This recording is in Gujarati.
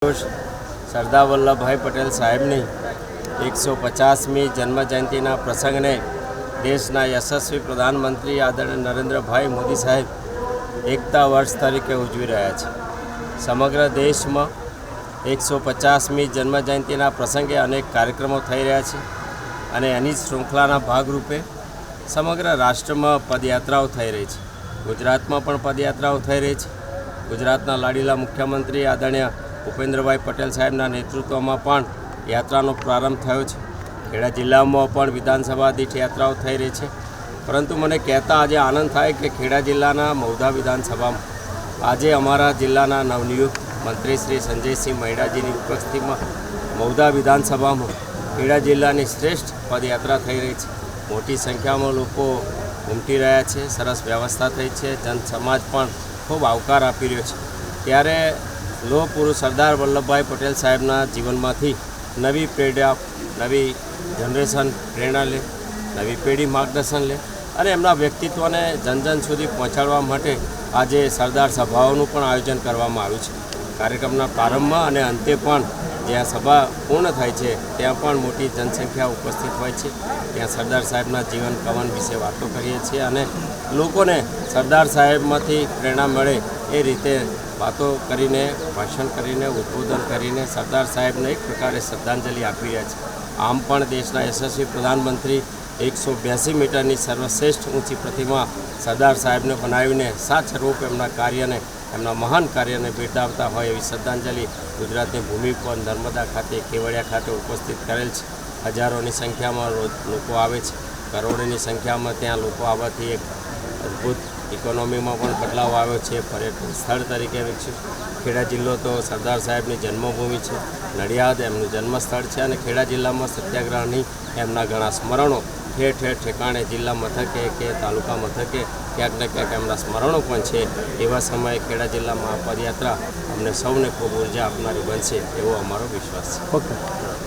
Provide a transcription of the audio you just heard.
સરદાર વલ્લભભાઈ પટેલ સાહેબની 150મી જન્મજયંતિના પ્રસંગને દેશના યશસ્વી પ્રધાનમંત્રી આદરણીય નરેન્દ્રભાઈ મોદી સાહેબ એકતા વર્ષ તરીકે ઉજવી રહ્યા છે। સમગ્ર દેશમાં 150મી જન્મજયંતિના પ્રસંગે અનેક કાર્યક્રમો થઈ રહ્યા છે અને એની શૃંખલાના ભાગરૂપે સમગ્ર રાષ્ટ્રમાં પદયાત્રાઓ થઈ રહી છે। ગુજરાતમાં પણ પદયાત્રાઓ થઈ રહી છે। ગુજરાતના લાડીલા મુખ્યમંત્રી આદરણીય ભૂપેન્દ્રભાઈ પટેલ સાહેબના નેતૃત્વમાં પણ યાત્રાનો પ્રારંભ થયો છે। ખેડા જિલ્લામાં પણ વિધાનસભા દીઠ યાત્રાઓ થઈ રહી છે। પરંતુ મને કહેતા આજે આનંદ થાય કે ખેડા જિલ્લાના મૌધા વિધાનસભામાં આજે અમારા જિલ્લાના નવનિયુક્ત મંત્રી શ્રી સંજયસિંહ મૈડાજીની ઉપસ્થિતિમાં મૌધા વિધાનસભામાં ખેડા જિલ્લાની શ્રેષ્ઠ પદયાત્રા થઈ રહી છે। મોટી સંખ્યામાં લોકો ઉમટી રહ્યા છે। સરસ વ્યવસ્થા થઈ છે। જનસમાજ પણ ખૂબ આવકાર આપી રહ્યો છે। ત્યારે લોહ પુરુષ સરદાર વલ્લભભાઈ પટેલ સાહેબના જીવનમાંથી નવી જનરેશન પ્રેરણા લે, નવી પેઢી માર્ગદર્શન લે અને એમના વ્યક્તિત્વને જન સુધી પહોંચાડવા માટે આજે સરદાર સભાઓનું પણ આયોજન કરવામાં આવ્યું છે। કાર્યક્રમના પ્રારંભમાં અને અંતે પણ જ્યાં સભા પૂર્ણ થાય છે ત્યાં પણ મોટી જનસંખ્યા ઉપસ્થિત હોય છે। ત્યાં સરદાર સાહેબના જીવન કવન વિશે વાતો કરીએ છીએ અને લોકોને સરદાર સાહેબમાંથી પ્રેરણા મળે એ રીતે વાતો કરીને, ભાષણ કરીને, ઉદ્બોધન કરીને સરદાર સાહેબને એક પ્રકારે શ્રદ્ધાંજલિ આપી રહ્યા છે। આમ પણ દેશના યશસ્વી પ્રધાનમંત્રી 182 મીટરની સર્વશ્રેષ્ઠ ઊંચી પ્રતિમા સરદાર સાહેબને બનાવીને સાત સ્વરૂપ એમના મહાન કાર્યને બિરદાવતા હોય એવી શ્રદ્ધાંજલિ ગુજરાતની ભૂમિ પર નર્મદા ખાતે, કેવડિયા ખાતે ઉપસ્થિત કરેલ છે। હજારોની સંખ્યામાં લોકો આવે છે। કરોડોની સંખ્યામાં ત્યાં લોકો આવવાથી એક અદ્ભુત ઇકોનોમીમાં પણ બદલાવ આવ્યો છે। પર્યટન સ્થળ તરીકે વિકસ્યું। ખેડા જિલ્લો તો સરદાર સાહેબની જન્મભૂમિ છે। નડિયાદ એમનું જન્મસ્થળ છે અને ખેડા જિલ્લામાં સત્યાગ્રહની એમના ઘણા સ્મરણો ઠેર ઠેર ઠેકાણે જિલ્લા મથકે કે તાલુકા મથકે ક્યાંક ને ક્યાંક એમના સ્મરણો પણ છે। એવા સમયે ખેડા જિલ્લામાં આ પદયાત્રા અમને સૌને ખૂબ ઉર્જા આપનારી બનશે એવો અમારો વિશ્વાસ છે।